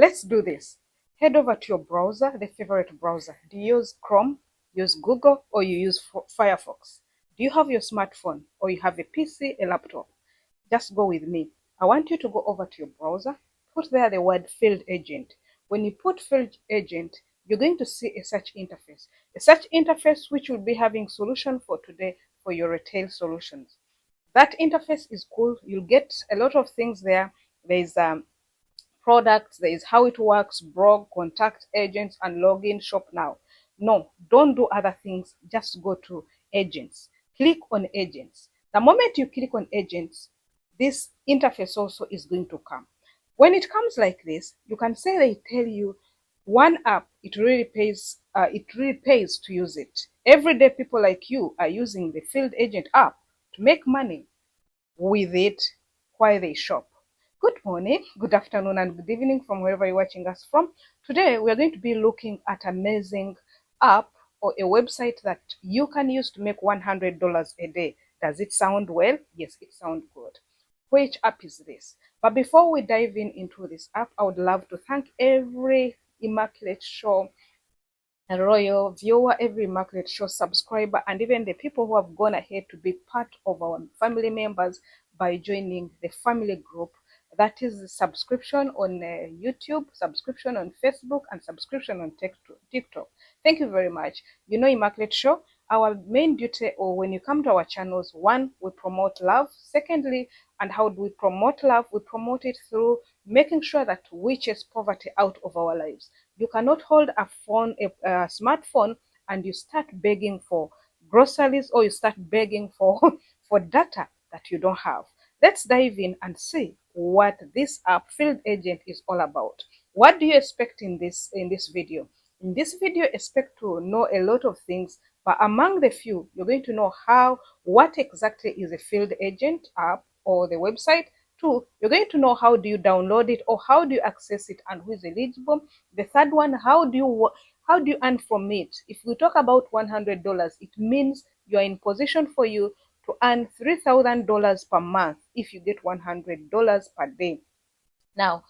Let's do this. Head over to your browser, the favorite browser. Do you use Chrome, use Google, or you use Firefox? Do you have your smartphone, or you have a PC, a laptop? Just go with me. I want you to go over to your browser, put there the word field agent. When you put field agent, you're going to see a search interface. A search interface which will be having solution for today for your retail solutions. That interface is cool. You'll get a lot of things there. There's products, there is how it works, blog, contact agents, and login, shop now. No, don't do other things. Just go to agents. Click on agents. The moment you click on agents, this interface also is going to come. When it comes like this, you can say they tell you one app, it really pays to use it. Every day people like you are using the field agent app to make money with it while they shop. Good morning, good afternoon, and good evening from wherever you're watching us from. Today, we are going to be looking at an amazing app or a website that you can use to make $100 a day. Does it sound well? Yes, it sounds good. Which app is this? But before we dive into this app, I would love to thank every Immaculate Show royal viewer, every Immaculate Show subscriber, and even the people who have gone ahead to be part of our family members by joining the family group. That is subscription on YouTube, subscription on Facebook, and subscription on TikTok. Thank you very much. You know, Immaculate Show, our main duty, or when you come to our channels, one, we promote love. Secondly, and how do we promote love? We promote it through making sure that we chase poverty out of our lives. You cannot hold a phone, a smartphone, and you start begging for groceries, or you start begging for for data that you don't have. Let's dive in and see what this app Field Agent is all about. What do you expect in this video? In this video, expect to know a lot of things, but among the few, you're going to know what exactly is a Field Agent app or the website. Two, you're going to know how do you download it, or how do you access it, and who is eligible. The third one, how do you earn from it? If we talk about $100, it means you are in position for you to earn $3,000 per month if you get $100 per day. Now,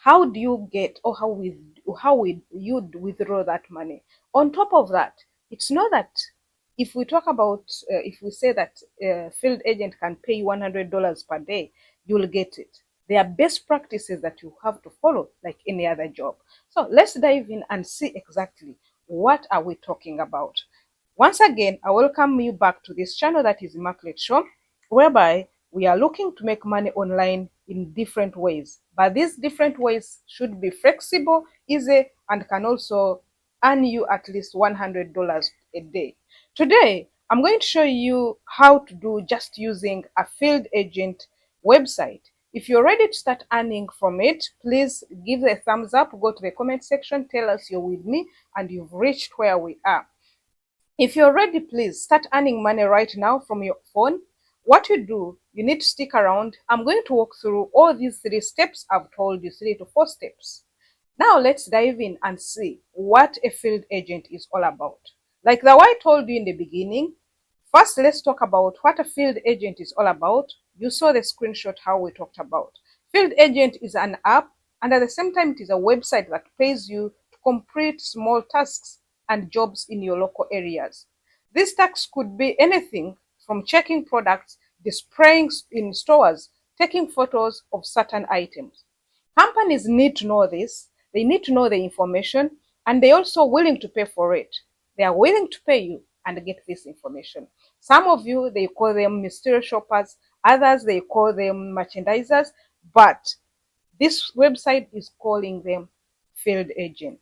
how do you get, or how will you withdraw that money? On top of that, it's not that if we talk about, if we say that field agent can pay you $100 per day, you'll get it. There are best practices that you have to follow like any other job. So let's dive in and see exactly what are we talking about. Once again, I welcome you back to this channel that is Immaculate Show, whereby we are looking to make money online in different ways. But these different ways should be flexible, easy, and can also earn you at least $100 a day. Today, I'm going to show you how to do just using a field agent website. If you're ready to start earning from it, please give a thumbs up, go to the comment section, tell us you're with me and you've reached where we are. If you're ready, please start earning money right now from your phone. What you do, you need to stick around. I'm going to walk through all these 3 steps I've told you, 3 to 4 steps. Now let's dive in and see what a field agent is all about. Like the way I told you in the beginning, first let's talk about what a field agent is all about. You saw the screenshot how we talked about. Field agent is an app, and at the same time it is a website that pays you to complete small tasks and jobs in your local areas. These tasks could be anything from checking products, displaying in stores, taking photos of certain items. Companies need to know this. They need to know the information, and they're also willing to pay for it. They are willing to pay you and get this information. Some of you, they call them mystery shoppers. Others, they call them merchandisers. But this website is calling them field agent.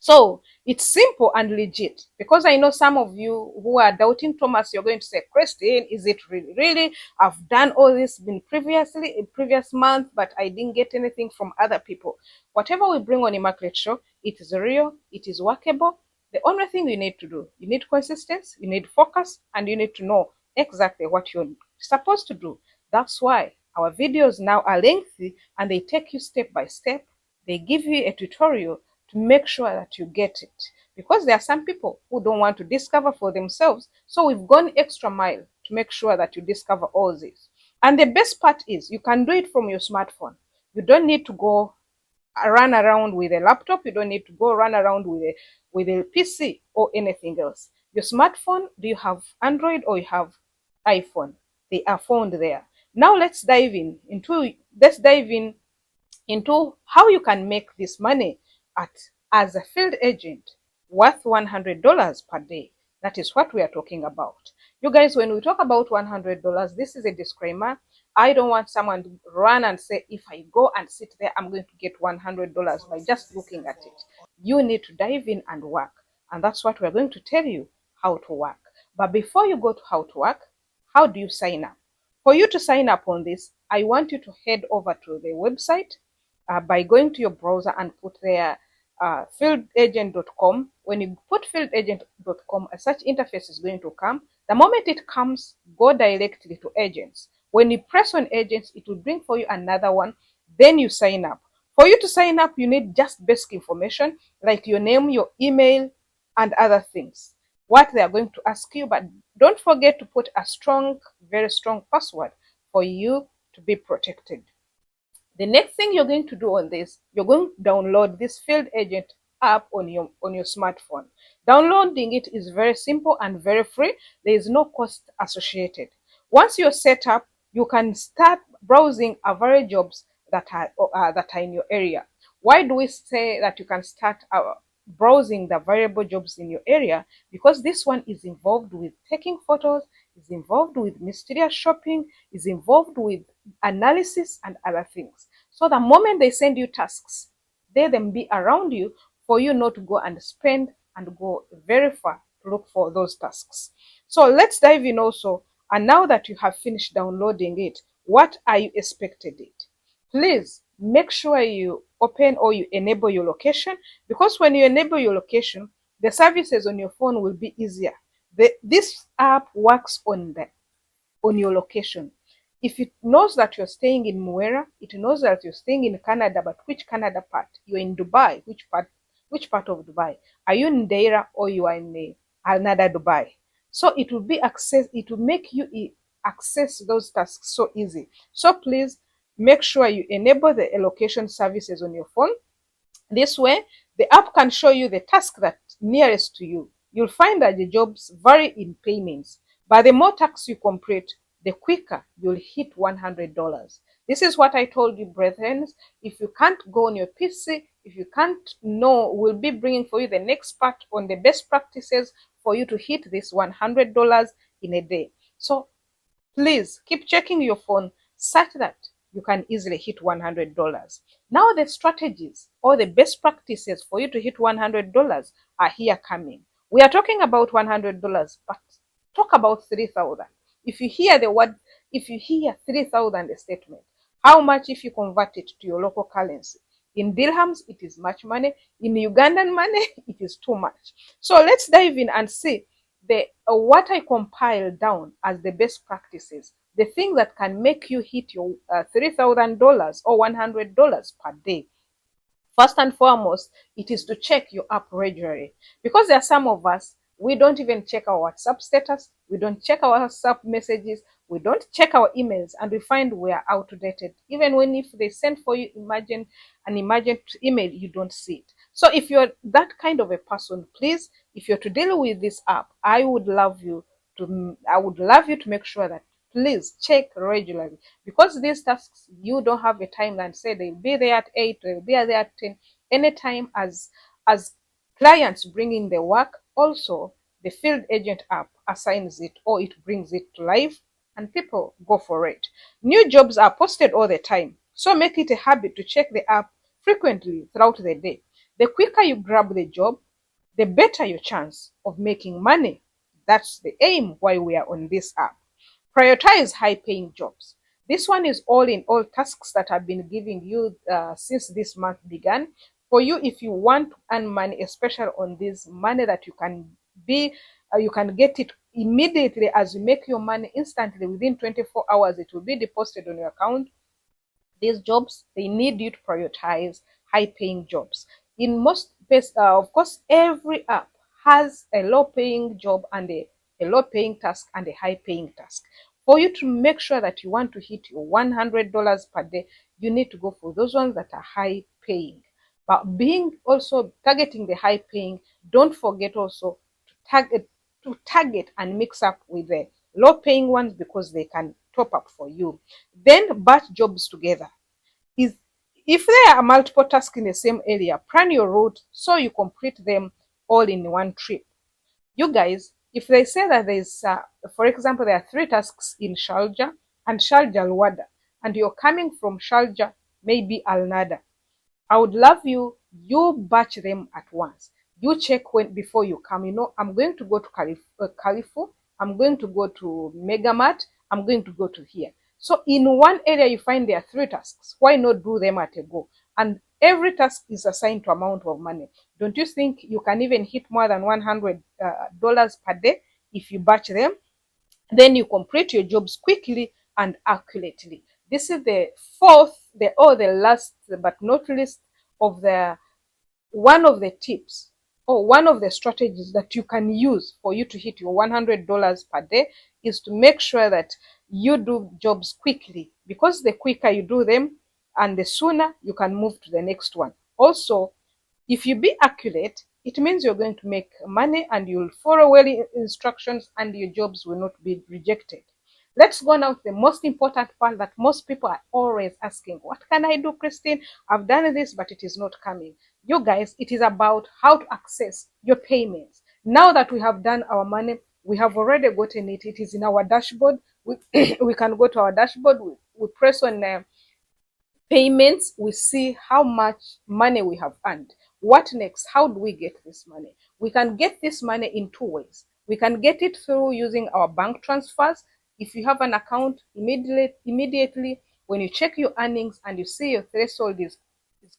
So it's simple and legit, because I know some of you who are doubting Thomas, you're going to say, Christine, is it really? Really? I've done all this in previous month, but I didn't get anything from other people. Whatever we bring on Immaculate Show, it is real, it is workable. The only thing you need to do, you need consistency, you need focus, and you need to know exactly what you're supposed to do. That's why our videos now are lengthy and they take you step by step. They give you a tutorial to make sure that you get it, because there are some people who don't want to discover for themselves. So we've gone extra mile to make sure that you discover all this. And the best part is you can do it from your smartphone. You don't need to go run around with a laptop. You don't need to go run around with a PC or anything else. Your smartphone, do you have Android or you have iPhone? They are found there. Now let's dive in into how you can make this money at as a field agent worth $100 per day. That is what we are talking about. You guys, when we talk about $100, this is a disclaimer. I don't want someone to run and say, if I go and sit there, I'm going to get $100 by just looking at it. You need to dive in and work. And that's what we're going to tell you, how to work. But before you go to how to work, how do you sign up? For you to sign up on this, I want you to head over to the website by going to your browser and put there fieldagent.com. When you put fieldagent.com, a search interface is going to come. The moment it comes, go directly to agents. When you press on agents, it will bring for you another one. Then you sign up. For you to sign up, you need just basic information like your name, your email, and other things. What they are going to ask you, but don't forget to put a strong, very strong password for you to be protected. The next thing you're going to do on this, you're going to download this Field Agent app on your smartphone. Downloading it is very simple and very free. There is no cost associated. Once you're set up, you can start browsing various jobs that are in your area. Why do we say that you can start browsing the variable jobs in your area? Because this one is involved with taking photos, is involved with mysterious shopping, is involved with analysis and other things. So the moment they send you tasks, they then be around you for you not to go and spend and go very far to look for those tasks. So let's dive in also. And now that you have finished downloading it, what are you expected it? Please make sure you open or you enable your location, because when you enable your location, the services on your phone will be easier. This app works on your location. If it knows that you're staying in Muera, it knows that you're staying in Canada, but which Canada part? You're in Dubai. Which part of Dubai? Are you in Deira or you are in another Dubai? So it will make you access those tasks so easy. So please make sure you enable the location services on your phone. This way, the app can show you the task that's nearest to you. You'll find that the jobs vary in payments, but the more tasks you complete, the quicker you'll hit $100. This is what I told you, brethren. If you can't go on your PC, if you can't know, we'll be bringing for you the next part on the best practices for you to hit this $100 in a day. So please keep checking your phone such that you can easily hit $100. Now the strategies or the best practices for you to hit $100 are here coming. We are talking about $100, but talk about 3,000. If you hear 3,000 statement, how much if you convert it to your local currency? In dirhams, it is much money. In Ugandan money, it is too much. So let's dive in and see what I compiled down as the best practices, the thing that can make you hit your $3,000 or $100 per day. First and foremost, it is to check your app regularly, because there are some of us, we don't even check our WhatsApp status, we don't check our WhatsApp messages, we don't check our emails, and we find we are outdated. Even when if they send for you an emergent email, you don't see it. So if you're that kind of a person, please, if you're to deal with this app, I would love you to make sure that please check regularly, because these tasks, you don't have a timeline. Say they'll be there at 8, they'll be there at 10. Anytime as clients bring in the work, also the Field Agent app assigns it or it brings it to life and people go for it. New jobs are posted all the time, so make it a habit to check the app frequently throughout the day. The quicker you grab the job, the better your chance of making money. That's the aim why we are on this app. Prioritize high-paying jobs. This one is all in all tasks that I've been giving you since this month began. For you, if you want to earn money, especially on this money that you can get it immediately as you make your money instantly within 24 hours, it will be deposited on your account. These jobs, they need you to prioritize high-paying jobs. In most places, of course, every app has a low-paying job and a low-paying task and a high-paying task. For you to make sure that you want to hit your $100 per day, you need to go for those ones that are high paying. But being also targeting the high paying, don't forget also to target and mix up with the low paying ones because they can top up for you. Then batch jobs together. Is If there are multiple tasks in the same area, plan your route so you complete them all in one trip. You guys, if they say that there's, for example, there are 3 tasks in Sharjah and Sharjah Al Wada, and you're coming from Sharjah, maybe Al Nada, I would love you batch them at once. You check when before you come. I'm going to go to Carrefour. I'm going to go to Megamart. I'm going to go to here. So in one area you find there are 3 tasks. Why not do them at a go? And every task is assigned to amount of money. Don't you think you can even hit more than $100 per day if you batch them? Then you complete your jobs quickly and accurately. This is the last but not least of the one of the tips or one of the strategies that you can use for you to hit your $100 per day is to make sure that you do jobs quickly, because the quicker you do them and the sooner you can move to the next one. Also, if you be accurate, it means you're going to make money and you'll follow well instructions and your jobs will not be rejected. Let's go now to the most important part that most people are always asking. What can I do, Christine? I've done this, but it is not coming. You guys, it is about how to access your payments. Now that we have done our money, we have already gotten it. It is in our dashboard. We can go to our dashboard. We press on payments. We see how much money we have earned. What next? How do we get this money? We can get this money in 2 ways. We can get it through using our bank transfers. If you have an account, immediately when you check your earnings and you see your threshold is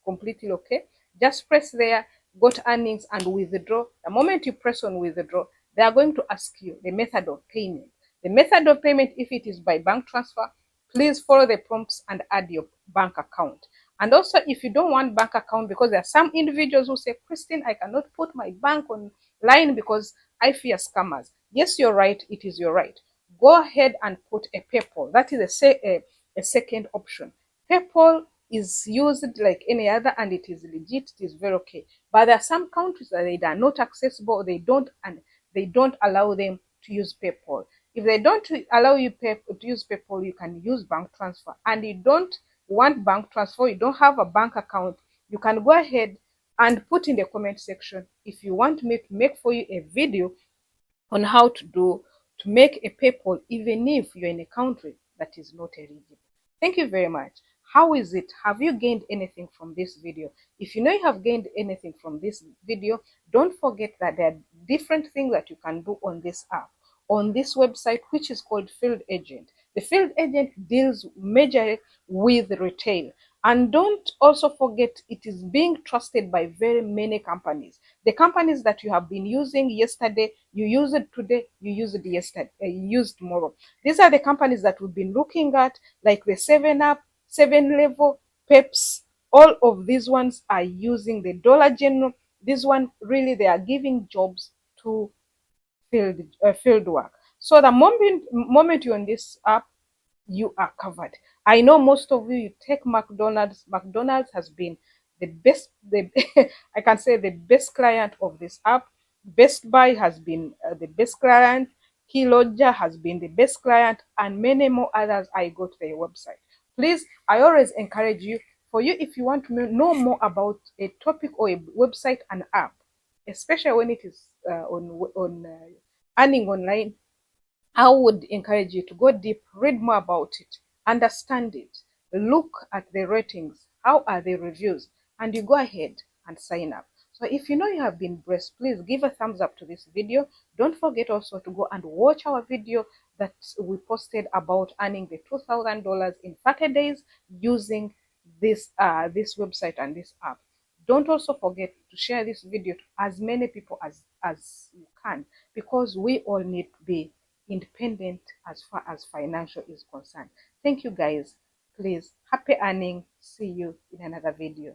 completely okay, just press there, got earnings, and withdraw. The moment you press on withdraw, they are going to ask you the method of payment. The method of payment, if it is by bank transfer, please follow the prompts and add your bank account. And also, if you don't want bank account, because there are some individuals who say, Christine, I cannot put my bank online because I fear scammers. Yes, you're right. It is your right. Go ahead and put a PayPal. That is a second option. PayPal is used like any other and it is legit. It is very okay. But there are some countries that they are not accessible. They don't allow them to use PayPal. If they don't allow you to use PayPal, you can use bank transfer. And you don't want bank transfer, you don't have a bank account, you can go ahead and put in the comment section if you want me to make for you a video on how to make a PayPal even if you're in a country that is not eligible. Thank you very much. How is it? Have you gained anything from this video? If you know you have gained anything from this video, don't forget that there are different things that you can do on this app, on this website, which is called Field Agent. The Field Agent deals majorly with retail. And don't also forget, it is being trusted by very many companies. The companies that you have been using yesterday, you use it today, you use it yesterday, you use tomorrow. These are the companies that we've been looking at, like the 7-Up, 7-Level, Peps. All of these ones are using the Dollar General. This one, really, they are giving jobs to field work. So the moment you're on this app, you are covered. I know most of you take McDonald's. McDonald's has been the best, I can say the best client of this app. Best Buy has been the best client. Kiloja has been the best client, and many more others. I go to their website. Please, I always encourage you, for you, if you want to know more about a topic or a website and app, especially when it is on earning online, I would encourage you to go deep, read more about it, understand it, look at the ratings, how are the reviews, and you go ahead and sign up. So if you know you have been blessed, please give a thumbs up to this video. Don't forget also to go and watch our video that we posted about earning the $2,000 in 30 days using this website and this app. Don't also forget to share this video to as many people as you can, because we all need to be independent as far as financial is concerned. Thank you guys. Please, happy earning. See you in another video.